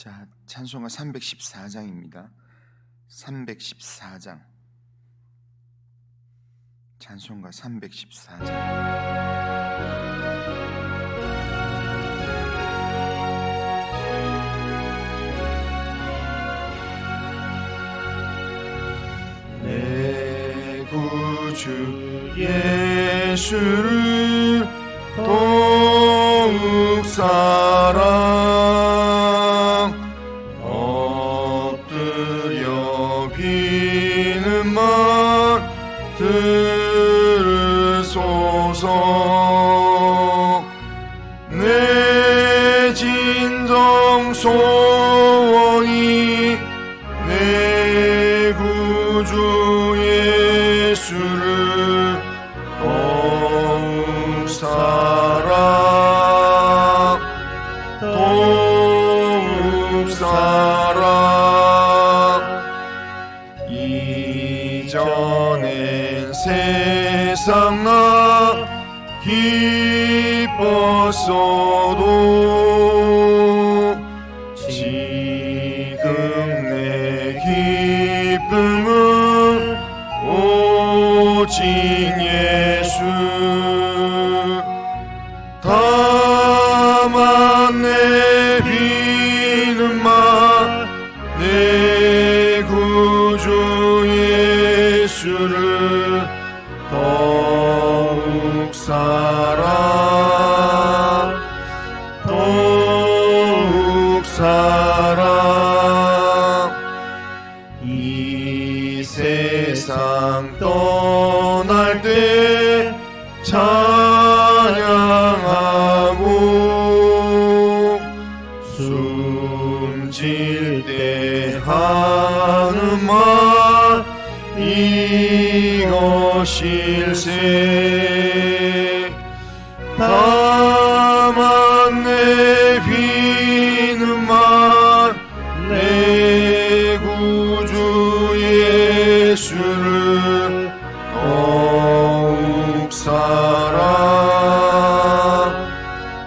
자, 찬송가 314장입니다. 314장. 찬송가 314장. 내 구주 예수를 더욱 사랑 엎드려 비는말 들으소서. 내 진정 소원이 내 구주 예수를 더욱 사랑 더욱 사랑. 이전엔 세상 나 기뻤어도 지금 내 기쁨은 오직 예수. 다만 내 비는 말 내 구주 예수를 더욱 사랑 더욱 사랑. 이 세상 떠날 때 찬양하고 숨질 때 하는 말 이것일세. 다만 내 비는 말 내 구주 예수를 더욱 사랑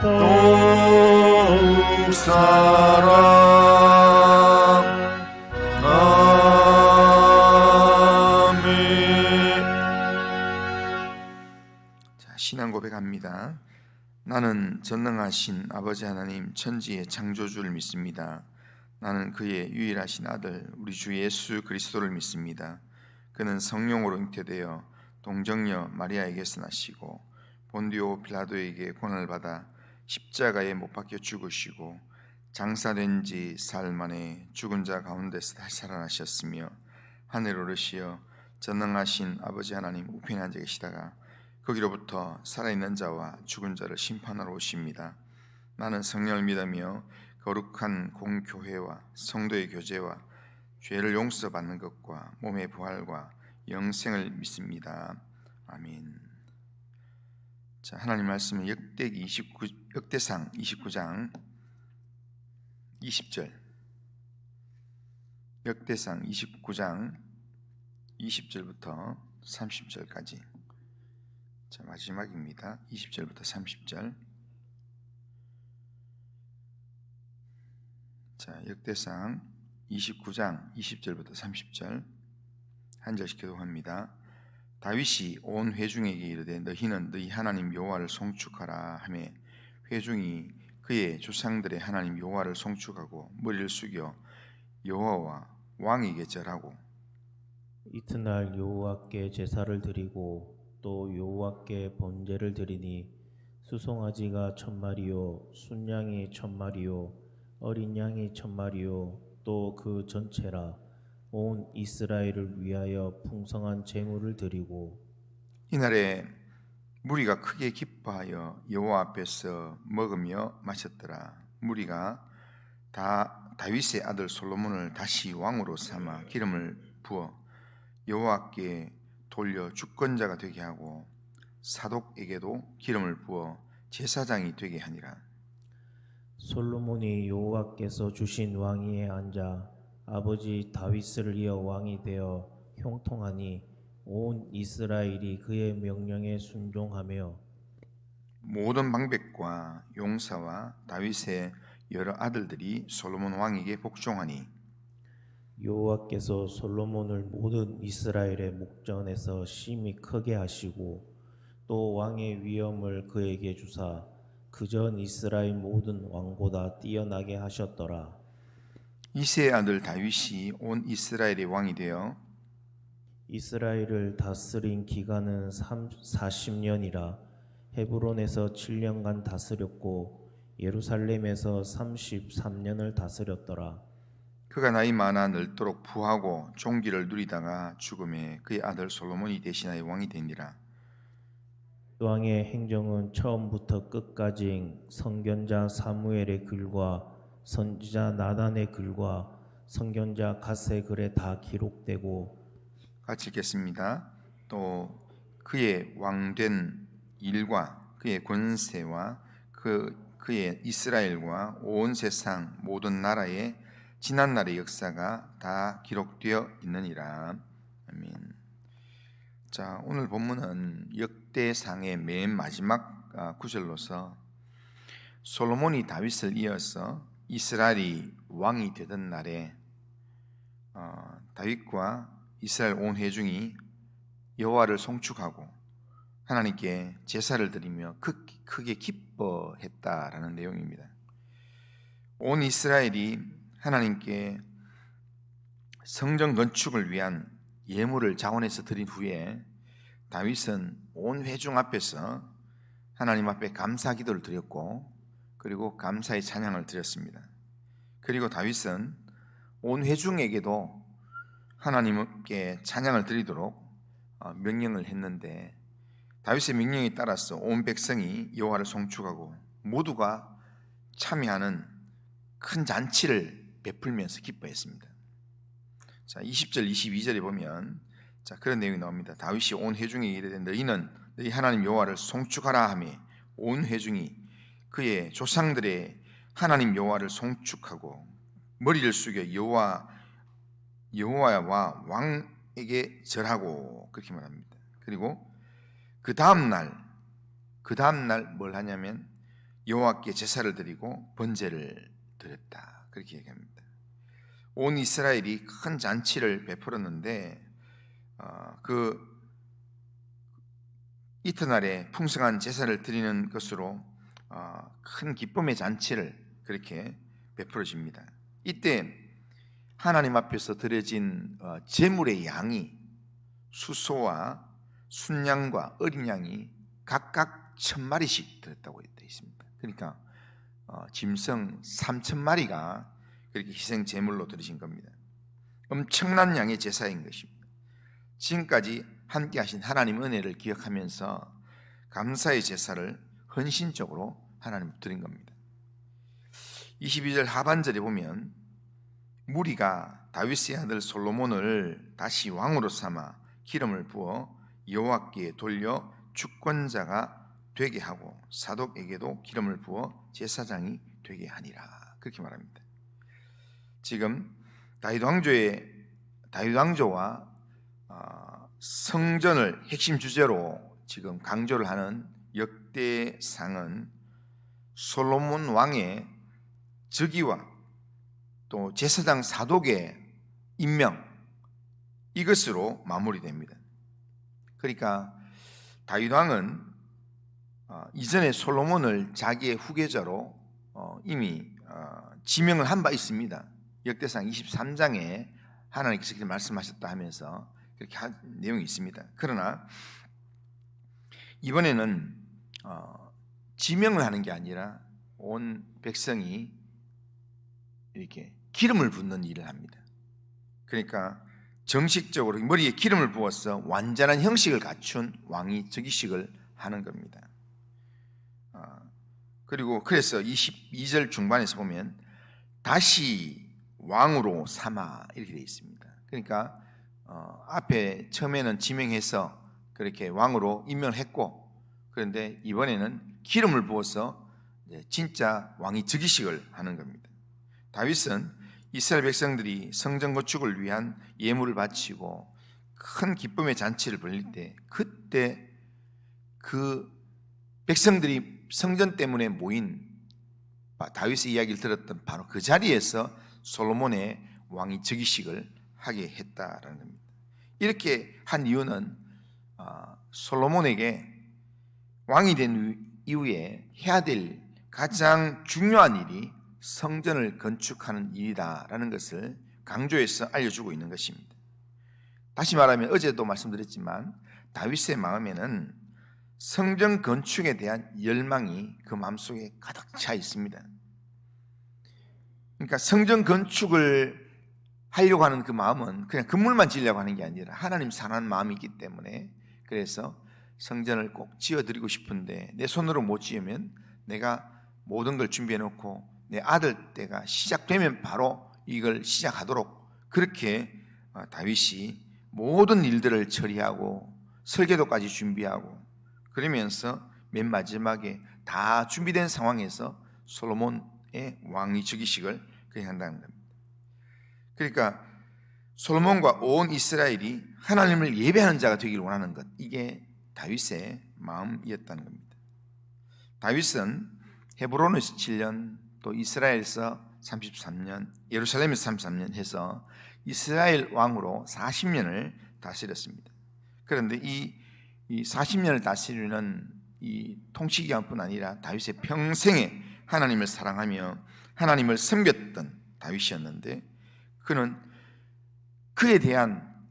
더욱 사랑. 아멘. 자, 신앙 고백합니다. 나는 전능하신 아버지 하나님 천지의 창조주를 믿습니다. 나는 그의 유일하신 아들 우리 주 예수 그리스도를 믿습니다. 그는 성령으로 잉태되어 동정녀 마리아에게서 나시고 본디오 빌라도에게 고난을 받아 십자가에 못 박혀 죽으시고 장사된 지 사흘 만에 죽은 자 가운데서 다시 살아나셨으며 하늘 오르시어 전능하신 아버지 하나님 우편에 앉아 계시다가 거기로부터 살아있는 자와 죽은 자를 심판하러 오십니다. 나는 성령을 믿으며 거룩한 공교회와 성도의 교제와 죄를 용서받는 것과 몸의 부활과 영생을 믿습니다. 아멘. 자, 하나님 말씀은 역대상 29장 20절. 역대상 29장 20절부터 30절까지. 자, 마지막입니다. 20절부터 30절. 자, 역대상 29장 20절부터 30절 한 절씩 교독합니다. 다윗이 온 회중에게 이르되 너희는 너희 하나님 여호와를 송축하라 하매 회중이 그의 조상들의 하나님 여호와를 송축하고 머리를 숙여 여호와와 왕에게 절하고 이튿날 여호와께 제사를 드리고 또 여호와께 번제를 드리니 수송아지가 1000마리요 순양이 1000마리요 어린 양이 1000마리요 또 그 전체라. 온 이스라엘을 위하여 풍성한 제물을 드리고 이날에 무리가 크게 기뻐하여 여호와 앞에서 먹으며 마셨더라. 무리가 다 다윗의 아들 솔로몬을 다시 왕으로 삼아 기름을 부어 여호와께 돌려 주권자가 되게 하고 사독에게도 기름을 부어 제사장이 되게 하니라. 솔로몬이 여호와께서 주신 왕위에 앉아 아버지 다윗을 이어 왕이 되어 형통하니 온 이스라엘이 그의 명령에 순종하며 모든 방백과 용사와 다윗의 여러 아들들이 솔로몬 왕에게 복종하니 여호와께서 솔로몬을 모든 이스라엘의 목전에서 심히 크게 하시고 또 왕의 위엄을 그에게 주사 그전 이스라엘 모든 왕보다 뛰어나게 하셨더라. 이새의 아들 다윗이 온 이스라엘의 왕이 되어 이스라엘을 다스린 기간은 40년이라 헤브론에서 7년간 다스렸고 예루살렘에서 33년을 다스렸더라. 그가 나이 많아 늙도록 부하고 종기를 누리다가 죽음에 그의 아들 솔로몬이 대신하여 왕이 되니라. 왕의 행정은 처음부터 끝까지 선견자 사무엘의 글과 선지자 나단의 글과 선견자 갓의 글에 다 기록되고 같이 읽겠습니다. 또 그의 왕된 일과 그의 권세와 그의 이스라엘과 온 세상 모든 나라의 지난날의 역사가 다 기록되어 있느니라. 아멘. 자, 오늘 본문은 역대상의 맨 마지막 구절로서 솔로몬이 다윗을 이어서 이스라엘이 왕이 되던 날에 다윗과 이스라엘 온 회중이 여호와를 송축하고 하나님께 제사를 드리며 크게 기뻐했다라는 내용입니다. 온 이스라엘이 하나님께 성전 건축을 위한 예물을 자원해서 드린 후에 다윗은 온 회중 앞에서 하나님 앞에 감사 기도를 드렸고 그리고 감사의 찬양을 드렸습니다. 그리고 다윗은 온 회중에게도 하나님께 찬양을 드리도록 명령을 했는데 다윗의 명령에 따라서 온 백성이 여호와를 송축하고 모두가 참여하는 큰 잔치를 베풀면서 기뻐했습니다. 자, 20절 22절에 보면 그런 내용이 나옵니다. 다윗이 온 회중에게 이르되 너희는 너희 하나님 여호와를 송축하라 하며 온 회중이 그의 조상들의 하나님 여호와를 송축하고 머리를 숙여 여호와와 왕에게 절하고 그렇게 말합니다. 그리고 그 다음 날 뭘 하냐면 여호와께 제사를 드리고 번제를 드렸다 그렇게 얘기합니다. 온 이스라엘이 큰 잔치를 베풀었는데 그 이튿날에 풍성한 제사를 드리는 것으로 큰 기쁨의 잔치를 그렇게 베풀어집니다. 이때 하나님 앞에서 드려진 제물의 양이 수소와 순양과 어린 양이 각각 1000마리씩 들었다고 되어 있습니다. 그러니까 짐승 3000마리가 그렇게 희생 제물로 드리신 겁니다. 엄청난 양의 제사인 것입니다. 지금까지 함께 하신 하나님 은혜를 기억하면서 감사의 제사를 헌신적으로 하나님 드린 겁니다. 22절 하반절에 보면 무리가 다윗의 아들 솔로몬을 다시 왕으로 삼아 기름을 부어 여호와께 돌려 주권자가 되게 하고 사독에게도 기름을 부어 제사장이 되게 하니라 그렇게 말합니다. 지금 다윗 왕조와 성전을 핵심 주제로 지금 강조를 하는 역대상은 솔로몬 왕의 즉위와 또 제사장 사독의 임명 이것으로 마무리됩니다. 그러니까 다윗 왕은 이전에 솔로몬을 자기의 후계자로 이미 지명을 한 바 있습니다. 역대상 23장에 하나님께서 그렇게 말씀하셨다 하면서 그렇게 한 내용이 있습니다. 그러나 이번에는 지명을 하는 게 아니라 온 백성이 이렇게 기름을 붓는 일을 합니다. 그러니까 정식적으로 머리에 기름을 부어서 완전한 형식을 갖춘 왕이 즉위식을 하는 겁니다. 그리고 그래서 22절 중반에서 보면 다시 왕으로 삼아 이렇게 되어 있습니다. 그러니까 앞에 처음에는 지명해서 그렇게 왕으로 임명했고 그런데 이번에는 기름을 부어서 진짜 왕이 즉위식을 하는 겁니다. 다윗은 이스라엘 백성들이 성전 건축을 위한 예물을 바치고 큰 기쁨의 잔치를 벌릴 때 그때 그 백성들이 성전 때문에 모인 다윗의 이야기를 들었던 바로 그 자리에서 솔로몬의 왕위 즉위식을 하게 했다라는 겁니다. 이렇게 한 이유는 솔로몬에게 왕이 된 이후에 해야 될 가장 중요한 일이 성전을 건축하는 일이다라는 것을 강조해서 알려주고 있는 것입니다. 다시 말하면 어제도 말씀드렸지만 다윗의 마음에는 성전 건축에 대한 열망이 그 마음속에 가득 차 있습니다. 그러니까 성전 건축을 하려고 하는 그 마음은 그냥 건물만 지으려고 하는 게 아니라 하나님 사랑하는 마음이 있기 때문에, 그래서 성전을 꼭 지어드리고 싶은데 내 손으로 못 지으면 내가 모든 걸 준비해 놓고 내 아들 때가 시작되면 바로 이걸 시작하도록 그렇게 다윗이 모든 일들을 처리하고 설계도까지 준비하고 그러면서 맨 마지막에 다 준비된 상황에서 솔로몬의 왕위 즉위식을 그렇게 한다는 겁니다. 그러니까 솔로몬과 온 이스라엘이 하나님을 예배하는 자가 되기를 원하는 것, 이게 다윗의 마음이었다는 겁니다. 다윗은 헤브론에서 7년, 또 이스라엘에서 33년, 예루살렘에서 33년 해서 이스라엘 왕으로 40년을 다스렸습니다. 그런데 이 40년을 다스리는 이 통치기간뿐 아니라 다윗의 평생에 하나님을 사랑하며 하나님을 섬겼던 다윗이었는데, 그는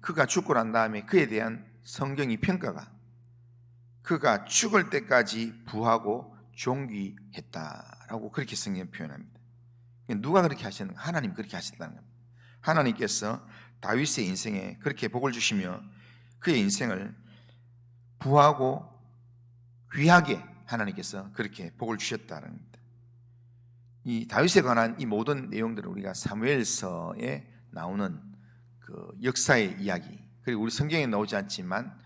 그가 죽고 난 다음에 그에 대한 성경의 평가가 그가 죽을 때까지 부하고 존귀했다라고 그렇게 성경이 표현합니다. 누가 그렇게 하셨는가? 하나님 그렇게 하셨다는 겁니다. 하나님께서 다윗의 인생에 그렇게 복을 주시며 그의 인생을 부하고 귀하게 하나님께서 그렇게 복을 주셨다는 겁니다. 이 다윗에 관한 이 모든 내용들은 우리가 사무엘서에 나오는 그 역사의 이야기, 그리고 우리 성경에 나오지 않지만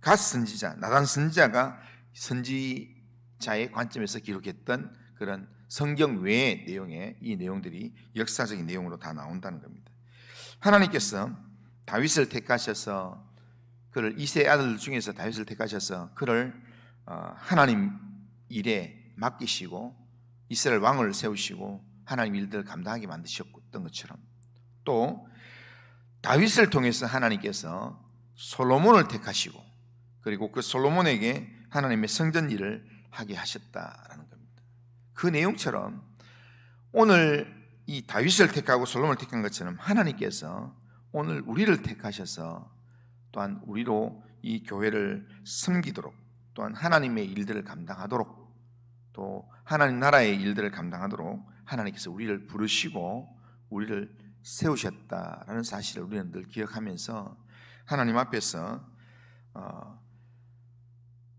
갓 선지자, 나단 선지자가 선지자의 관점에서 기록했던 그런 성경 외의 내용에 이 내용들이 역사적인 내용으로 다 나온다는 겁니다. 하나님께서 다윗을 택하셔서 그를 이세 아들 중에서 다윗을 택하셔서 그를 하나님 일에 맡기시고 이스라엘 왕을 세우시고 하나님 일들을 감당하게 만드셨던 것처럼, 또 다윗을 통해서 하나님께서 솔로몬을 택하시고 그리고 그 솔로몬에게 하나님의 성전 일을 하게 하셨다라는 겁니다. 그 내용처럼 오늘 이 다윗을 택하고 솔로몬을 택한 것처럼 하나님께서 오늘 우리를 택하셔서 또한 우리로 이 교회를 섬기도록, 또한 하나님의 일들을 감당하도록, 또 하나님 나라의 일들을 감당하도록 하나님께서 우리를 부르시고 우리를 세우셨다라는 사실을 우리는 늘 기억하면서 하나님 앞에서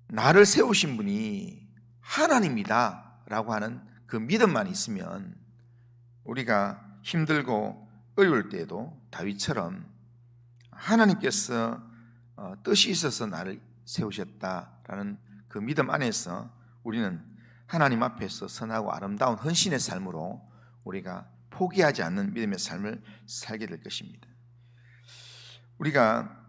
나를 세우신 분이 하나님이다 라고 하는 그 믿음만 있으면 우리가 힘들고 어려울 때에도 다윗처럼 하나님께서 뜻이 있어서 나를 세우셨다라는 그 믿음 안에서 우리는 하나님 앞에서 선하고 아름다운 헌신의 삶으로 우리가 포기하지 않는 믿음의 삶을 살게 될 것입니다. 우리가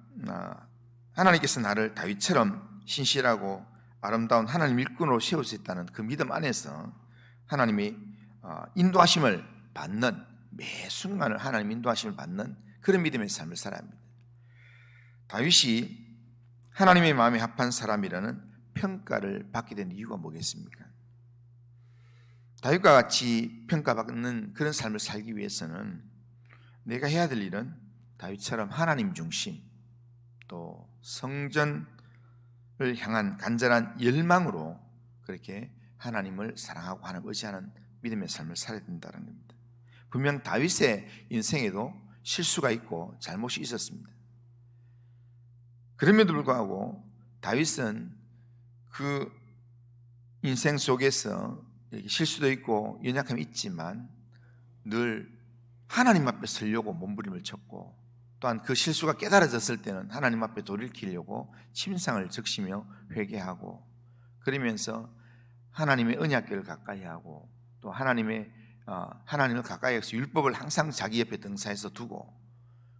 하나님께서 나를 다윗처럼 신실하고 아름다운 하나님 일꾼으로 세울 수 있다는 그 믿음 안에서 하나님의 인도하심을 받는, 매 순간을 하나님 인도하심을 받는 그런 믿음의 삶을 살아야 합니다. 다윗이 하나님의 마음에 합한 사람이라는 평가를 받게 된 이유가 뭐겠습니까? 다윗과 같이 평가받는 그런 삶을 살기 위해서는 내가 해야 될 일은 다윗처럼 하나님 중심, 또 성전을 향한 간절한 열망으로 그렇게 하나님을 사랑하고 하나님 의지하는 믿음의 삶을 살아야 된다는 겁니다. 분명 다윗의 인생에도 실수가 있고 잘못이 있었습니다. 그럼에도 불구하고 다윗은 그 인생 속에서 실수도 있고 연약함이 있지만 늘 하나님 앞에 서려고 몸부림을 쳤고, 또한 그 실수가 깨달아졌을 때는 하나님 앞에 돌이키려고 침상을 적시며 회개하고, 그러면서 하나님의 언약궤를 가까이 하고, 또 하나님을 가까이 해서 율법을 항상 자기 옆에 등사해서 두고,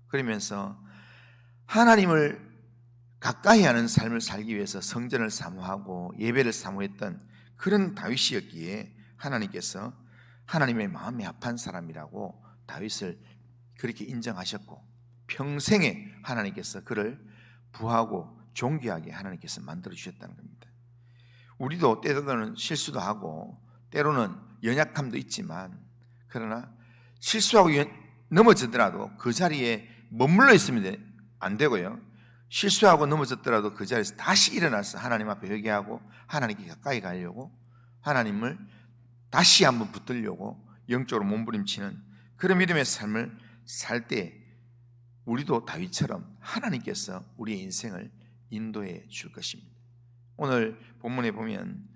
그러면서 하나님을 가까이 하는 삶을 살기 위해서 성전을 사모하고 예배를 사모했던 그런 다윗이었기에 하나님께서 하나님의 마음이 합한 사람이라고 다윗을 그렇게 인정하셨고 평생에 하나님께서 그를 부하고 존귀하게 하나님께서 만들어 주셨다는 겁니다. 우리도 때로는 실수도 하고 때로는 연약함도 있지만 그러나 실수하고 넘어지더라도 그 자리에 머물러 있으면 안 되고요. 실수하고 넘어졌더라도 그 자리에서 다시 일어나서 하나님 앞에 회개하고 하나님께 가까이 가려고 하나님을 다시 한번 붙들려고 영적으로 몸부림치는 그런 믿음의 삶을 살 때 우리도 다윗처럼 하나님께서 우리의 인생을 인도해 줄 것입니다. 오늘 본문에 보면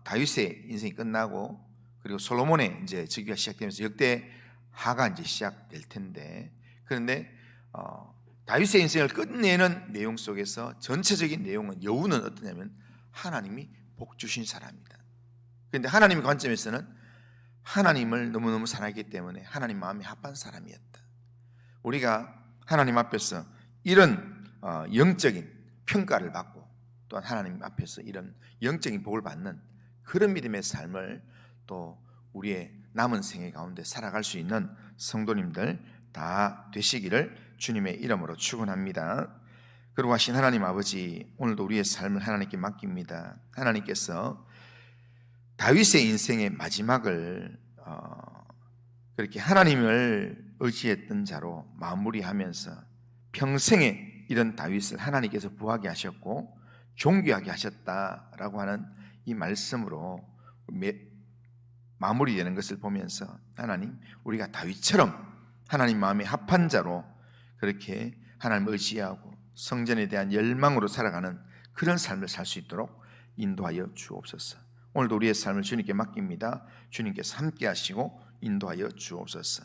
다윗의 인생이 끝나고 그리고 솔로몬의 이제 즉위가 시작되면서 역대하가 이제 시작될 텐데 그런데 다윗의 인생을 끝내는 내용 속에서 전체적인 내용은 여우는 어떠냐면 하나님이 복 주신 사람이다. 그런데 하나님의 관점에서는 하나님을 너무너무 사랑했기 때문에 하나님 마음이 합한 사람이었다. 우리가 하나님 앞에서 이런 영적인 평가를 받고 또한 하나님 앞에서 이런 영적인 복을 받는 그런 믿음의 삶을 또 우리의 남은 생애 가운데 살아갈 수 있는 성도님들 다 되시기를 주님의 이름으로 축원합니다. 그러고 하신 하나님 아버지, 오늘도 우리의 삶을 하나님께 맡깁니다. 하나님께서 다윗의 인생의 마지막을 그렇게 하나님을 의지했던 자로 마무리하면서 평생에 이런 다윗을 하나님께서 부하게 하셨고 존귀하게 하셨다라고 하는 이 말씀으로 마무리되는 것을 보면서 하나님, 우리가 다윗처럼 하나님 마음에 합한 자로 그렇게 하나님을 의지하고 성전에 대한 열망으로 살아가는 그런 삶을 살 수 있도록 인도하여 주옵소서. 오늘도 우리의 삶을 주님께 맡깁니다. 주님께서 함께 하시고 인도하여 주옵소서.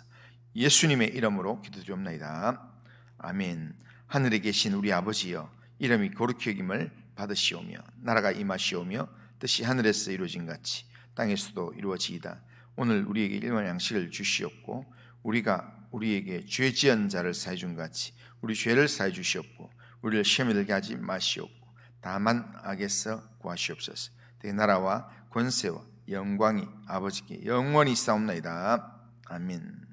예수님의 이름으로 기도드리옵나이다. 아멘. 하늘에 계신 우리 아버지여, 이름이 거룩히 여김을 받으시오며 나라가 임하시오며 뜻이 하늘에서 이루어진 같이 땅에서도 이루어지이다. 오늘 우리에게 일용할 양식을 주시옵고 우리가 우리에게 죄 지은 자를 사해 준 같이 우리 죄를 사해 주시옵고 우리를 시험에 들게 하지 마시옵고 다만 악에서 구하시옵소서. 내 나라와 권세와 영광이 아버지께 영원히 있사옵나이다. 아멘.